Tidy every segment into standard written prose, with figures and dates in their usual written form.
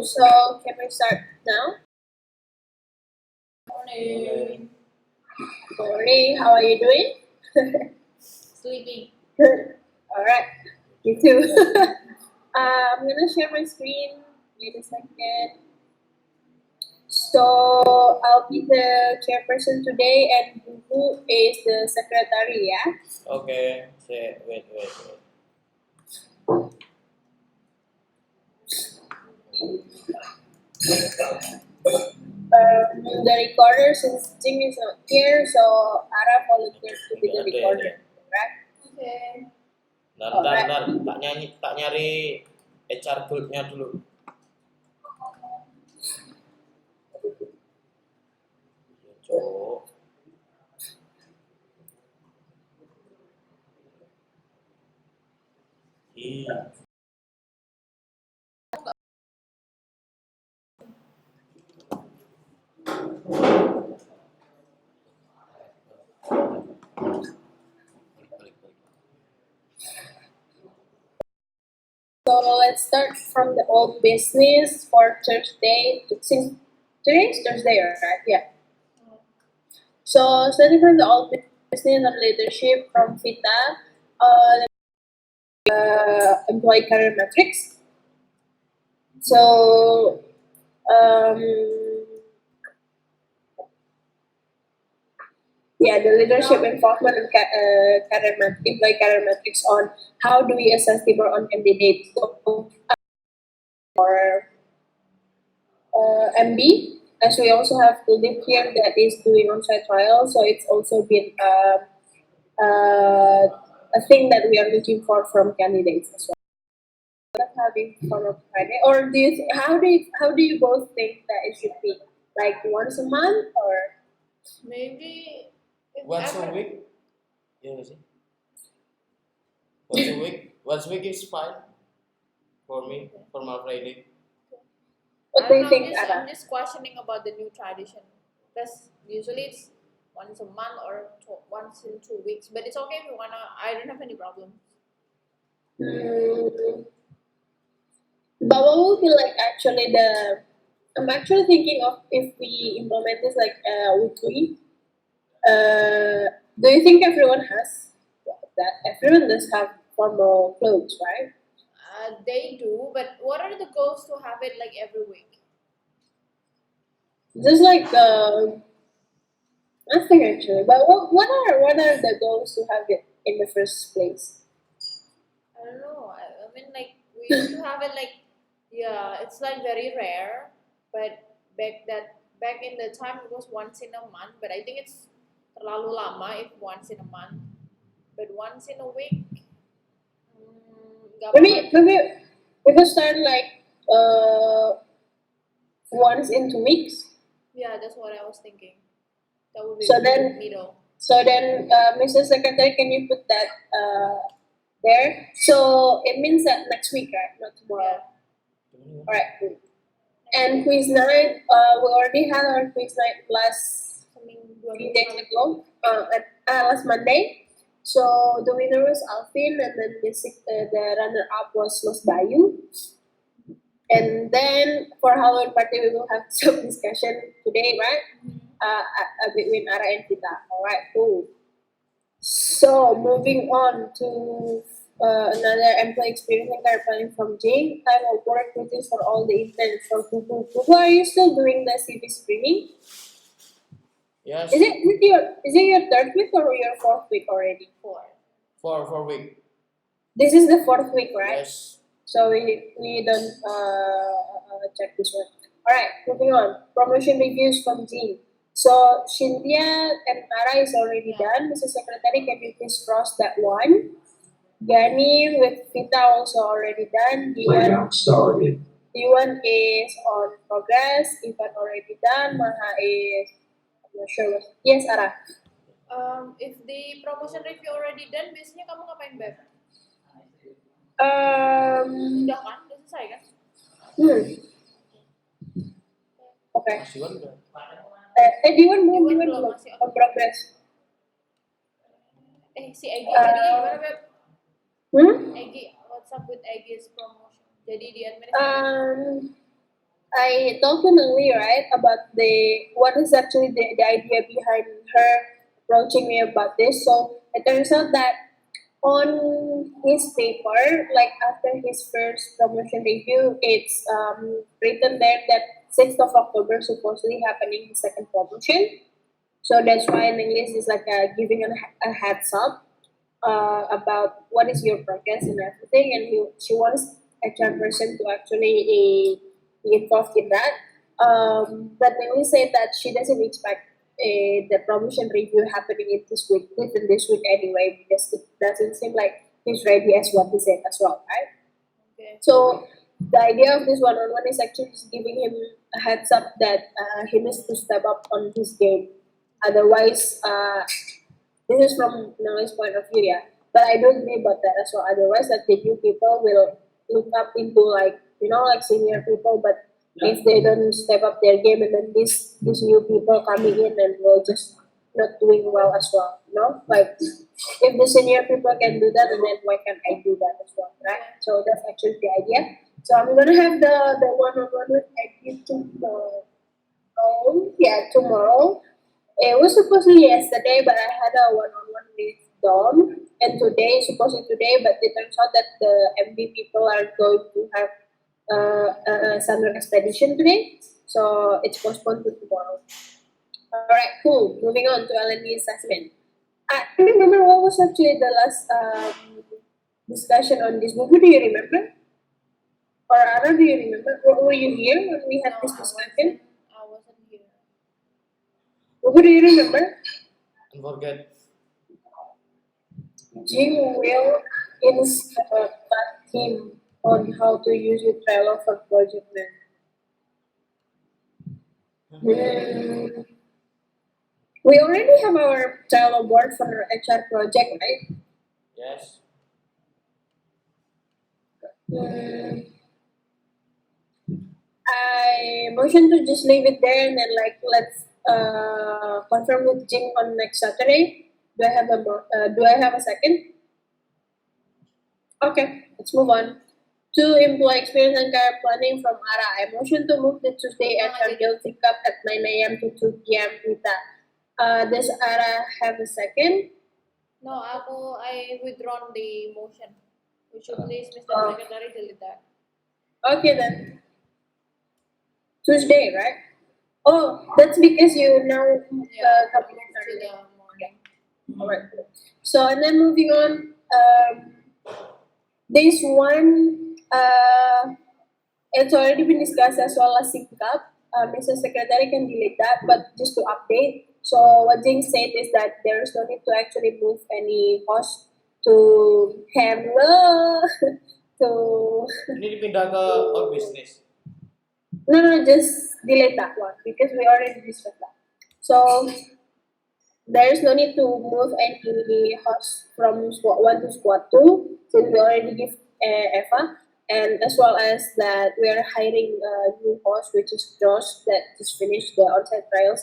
So can we start now? Morning. Morning. How are you doing? Sleeping. Good. All right. Me too. I'm gonna share my screen. Wait a second. So I'll be the chairperson today, and Bubu is the secretary. Yeah. Okay, wait. The recorder, since Jing is not here, so Ara volunteered to be the Nggak ada recorder. ini. Right? Okay. Ntar, tak nyari HR group-nya dulu. Ya, Cok. Ih, balik. So let's start from the old business for Thursday. Since today is Thursday, right? Yeah. So starting from the old business on leadership from Vita, employee career metrics. So yeah, the leadership involvement in employee career metrics on how do we assess people on candidates. So, for MB, as we also have to live here that is doing on-site trial, so it's also been a thing that we are looking for from candidates as well. Not having fun on Friday, or how do you both think that it should be like once a month or? Maybe if Once ever- a week? Iya nggak sih? Once a week is fine for me, for my Friday. What I do don't you know, think, I'm Ara? just questioning about the new tradition. Because usually it's once a month or once in 2 weeks. But it's okay if you wanna. I don't have any problem. But what will be like actually the? I'm actually thinking of if we implement this like weekly. Do you think everyone has that? Everyone does have formal clothes, right? They do, but what are the goals to have it like every week? Just like nothing actually. But what are the goals to have it in the first place? I don't know. I mean, like we used to have it like, yeah, it's like very rare. But back in the time it was once in a month. But I think it's terlalu lama if once in a month. But once in a week, nggak Maybe apa-apa. maybe we could start like once in 2 weeks. Yeah, that's what I was thinking. That would be So then- middle. So then, Mr. Secretary, can you put that there? So it means that next week, right? Not tomorrow. Yeah. All right. And quiz night, we already had our quiz night last Seminggu 3 days ago, last Monday. So the winner was Alvin, and then the runner-up was Mas Bayu. And then for Halloween party, we will have some discussion today, right? Between Ara and Vita. All right, cool. So moving on to another employee experience and career planning from Jane. Time of work activities for all the interns for Google. Google, are you still doing the CV screening? Yes. Is it your third week or your fourth week already? 4. For week. This is the fourth week, right? Yes. So we don't check this one. All right, moving on. Promotion reviews from Jean. So Cynthia and Ara is already done. Mr. Secretary, can you please cross that one? Gani with Vita also already done. Layout started. D1 is on progress. Ivan already done. Maha is I'm not sure. Yes, Ara. If the promotion review already done, biasanya kamu ngapain, Beb? Udah kan? Udah selesai kan? Okay. Mas Iwan udah. D1 belum belum, masih on progress. Si Egi jadinya gimana, Beb? Egi, what's up with Egi's promotion? Jadi di administrasi. I told Kunali, right, about what is actually the idea behind her approaching me about this. So it turns out that on his paper, like after his first promotion review, it's written there that 6th of October supposedly happening the second promotion. So that's why in English is like giving a heads up about what is your progress and everything, and she wants HR person to actually be involved in that. But Lily said that she doesn't expect the promotion review happening in this week, within this week anyway, because it doesn't seem like he's ready as what he said as well, right? Okay. So the idea of this one-on-one is actually just giving him a heads up that he needs to step up on his game. Otherwise, this is from Nellie's point of view, yeah. But I do agree about that as well. Otherwise, like the new people will look up into like like senior people, but if they don't step up their game, and then these new people coming in and will just not doing well as well, like if the senior people can do that, and then why can't I do that as well, right? So that's actually the idea. So I'm gonna have the one-on-one with Eddie tomorrow. Yeah, tomorrow. It was supposedly yesterday, but I had a one-on-one with Dom, and today is supposedly today, but it turns out that the MD people are going to have a summer expedition today, so it's postponed to tomorrow. All right, cool. Moving on to LND assessment. I don't remember what was actually the last discussion on this book. Do you remember? Or Ara, do you remember? Were you here when we had No, this I discussion? wasn't. I wasn't here. Who do you remember? Don't forget. Jim will instruct him on how to use the trailer for project management. We already have our trailer board for our HR project, right? Yes. Mm, I motion to just leave it there, and then like let's confirm with Jim on next Saturday. Do I have a second? Okay, let's move on. To employee experience and career planning from Ara. I motion to move the Tuesday HR Guild pickup at 9 a.m. to 2 p.m. Rita. Does Ara have a second? No, I withdrawn the motion. Would you please, Mr. Oh, Secretary, delete that? okay then. Tuesday, right? Oh, that's because you now Yeah, I coming moved to early. the morning. Alright. So and then moving on, this one it's already been discussed as well as sync up. Mr. Secretary can delete that, but just to update. So what Jing said is that there is no need to actually move any host to Hello to Ini dipindah ke our business. no, just delete that one because we already discussed that. So there is no need to move any host from squad 1 to squad 2 since we already give Eva, and as well as that we are hiring a new host which is Josh that just finished the on-site trials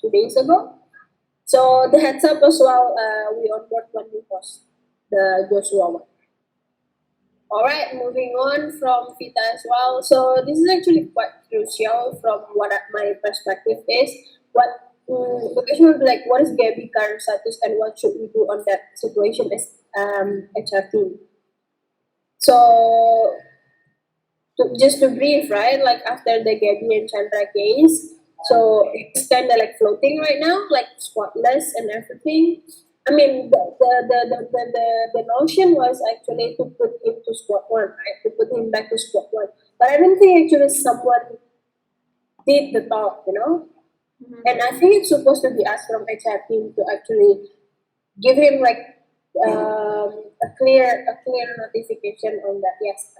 2 days ago. So the heads up as well, we onboard one new host, the Joshua one. All right, moving on from Vita as well. So this is actually quite crucial from what my perspective is. The question would be like, what is Gabby current status and what should we do on that situation as HR team? So just to brief, right? Like after the Gabby and Chandra case, so it's kind of like floating right now, like spotless and everything. I mean, the notion was actually to put him to squad 1, right? To put him back to squad 1. But I don't think actually someone did the talk. Mhm. And I think it's supposed to be us from HR team to actually give him like a clear notification on that. Yes.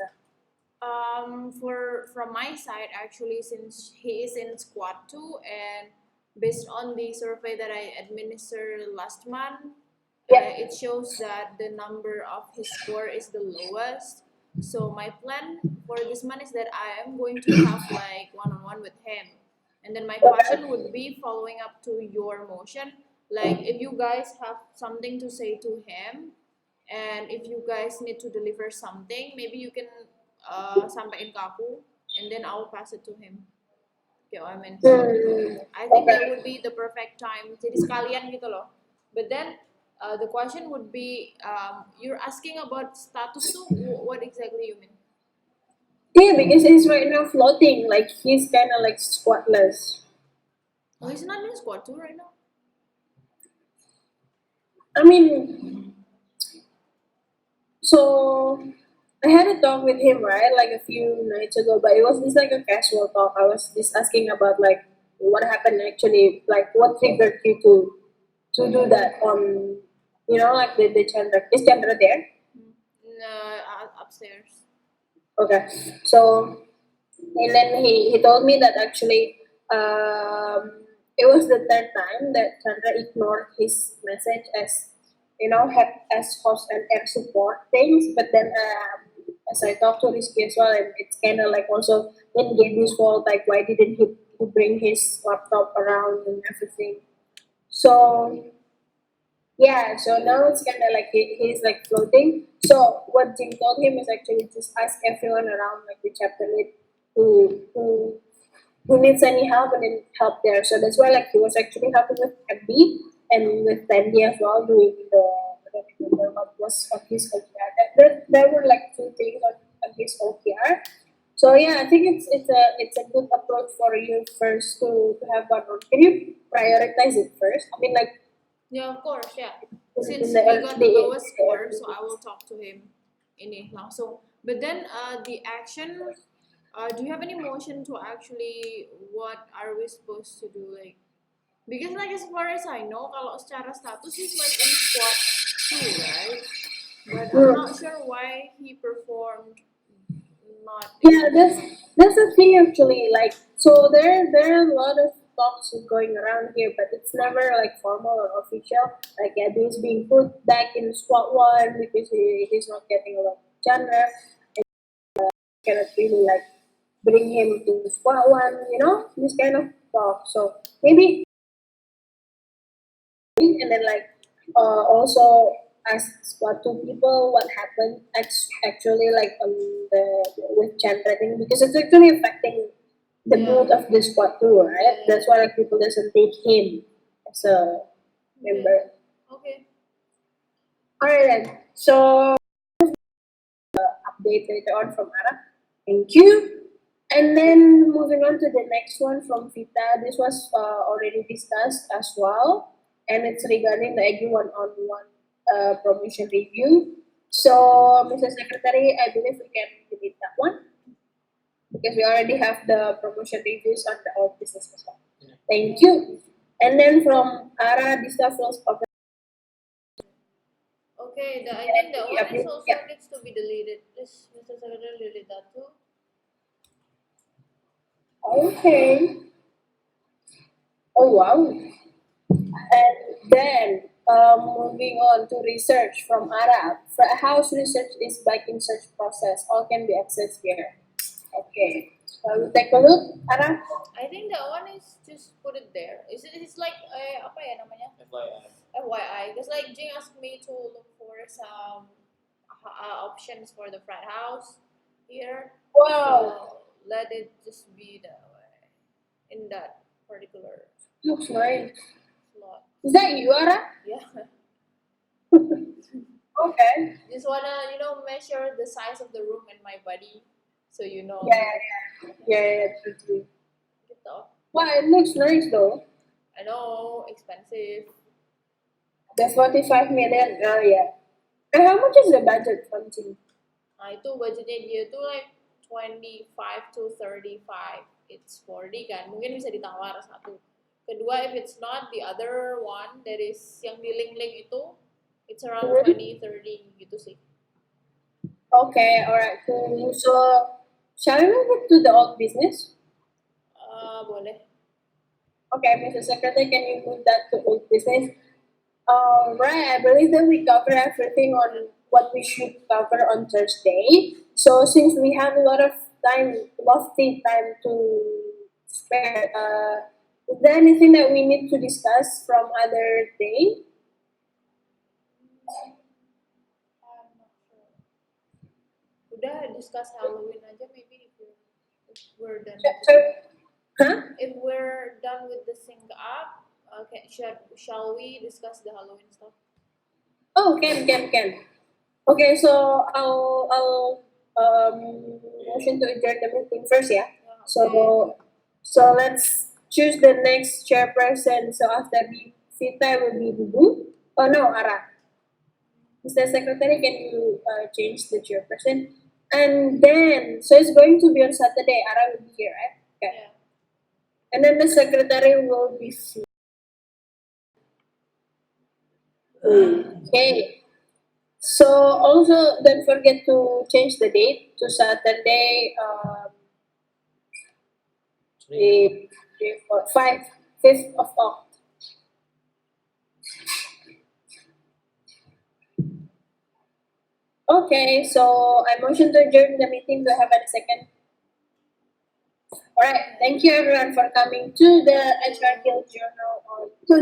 From my side, actually, since he is in squad 2, and based on the survey that I administered last month, Yeah. it shows that the number of his score is the lowest. So my plan for this month is that I am going to have like one-on-one with him, and then my question would be following up to your motion, like if you guys have something to say to him, and if you guys need to deliver something, maybe you can sampaikan ke aku. and then I'll pass it to him. Get what I mean? I think that Okay. would be the perfect time. Jadi sekalian gitu loh. But then the question would be, you're asking about status too. What exactly you mean? Yeah, because he's right now floating, like he's kind of like squatless. Oh, he's not in squad too right now. I mean, so I had a talk with him, right, like a few nights ago, but it was just like a casual talk. I was just asking about like what happened actually, like what triggered you to do that on, like the Chandra. Is Chandra there? Upstairs. Okay, so and then he told me that actually it was the third time that Chandra ignored his message as as host and air support things. But then as I talked to Rizky as well, and it's kind of like also in Gaby's fault. Like why didn't he bring his laptop around and everything? So yeah, so now it's kind of like he's like floating. So what Jim told him is actually just ask everyone around like the chapter lead who needs any help and then help there. So that's why like he was actually helping with Abby and with Tandy as well doing I don't remember what was on his OKR. There were like two things on his OKR. So yeah, I think it's a good approach for you first to have one on. Can you prioritize it first? I mean like Yeah, of course, yeah. in Since the he got the lowest score, the so I will talk to him in it now. So, but then the action, do you have any motion to actually what are we supposed to do? Like, because like as far as I know, kalau secara status he's like in squad two, right? But I'm not sure why he performed not in Yeah, that's the thing actually. Like, so there are a lot of talks going around here, but it's never like formal or official. Like, Abby's being put back in squad one because he's not getting a lot of genre. Cannot really like bring him to squad one. This kind of talk. So maybe and then like also ask squad two people what happened actually like on the with Chandra thing because it's actually affecting the Yeah. mood of the squad too, right? Yeah. That's why like people doesn't take him as a member. Okay. Alright then. So update later on from Ara. Thank you. And then moving on to the next one from Vita. This was already discussed as well, and it's regarding the AG one-on-one promotion review. So, Mr. Secretary, I believe we can delete that one because we already have the promotion reviews on the old business as well. Thank you. And then from Ara, this stuff was covered. Okay, I think that one is also Yeah. needs to be deleted. Please, Mr. Secretary, delete that too. Okay. Oh wow. And then moving on to research from Ara. House research is back in search process. All can be accessed here. Okay. So we take a look, Ara. I think that one is just put it there. It's like apa ya namanya? FYI. FYI. Because like Jing asked me to look for some options for the front house here. Wow. So let it just be that way in that particular Looks nice. slot. Is that you, Ara? Yeah. Okay. Just wanna measure the size of the room and my body, so you know. Yeah, true, true. Gitu. Wow, it looks nice though. I know expensive. The 45 million, oh yeah. And how much is the budget from Jing? Nah itu budgetnya dia tuh like 25 to 35. It's 40 kan. Mungkin bisa ditawar satu. Kedua, if it's not the other one that is yang di link-link itu, it's around 20, 30 gitu sih. Okay, alright, cool. So, shall we move it to the old business? Boleh. Okay, Mr. Secretary, can you move that to old business? Right, I believe that we cover everything on what we should cover on Thursday. So since we have a lot of time, lofty time to spare, is there anything that we need to discuss from other day? I'm not sure. Udah discuss Halloween aja maybe if you we're done. Huh? If we're done with the sync up, okay, shall we discuss the Halloween stuff? Oh, can. Okay, so I'll motion to adjourn the meeting first, yeah. Yeah, So let's choose the next chairperson. So after Vita will be Bubu. Oh no, Ara. Mr. Secretary, can you change the chairperson? And then, so it's going to be on Saturday. Ara will be here, right? Okay. yeah. And then the secretary will be free. Okay. So also don't forget to change the date to Saturday, Three. 5th of October. Okay, so I motion to adjourn the meeting. Do I have a second? Alright, thank you everyone for coming to the HR Guild Journal on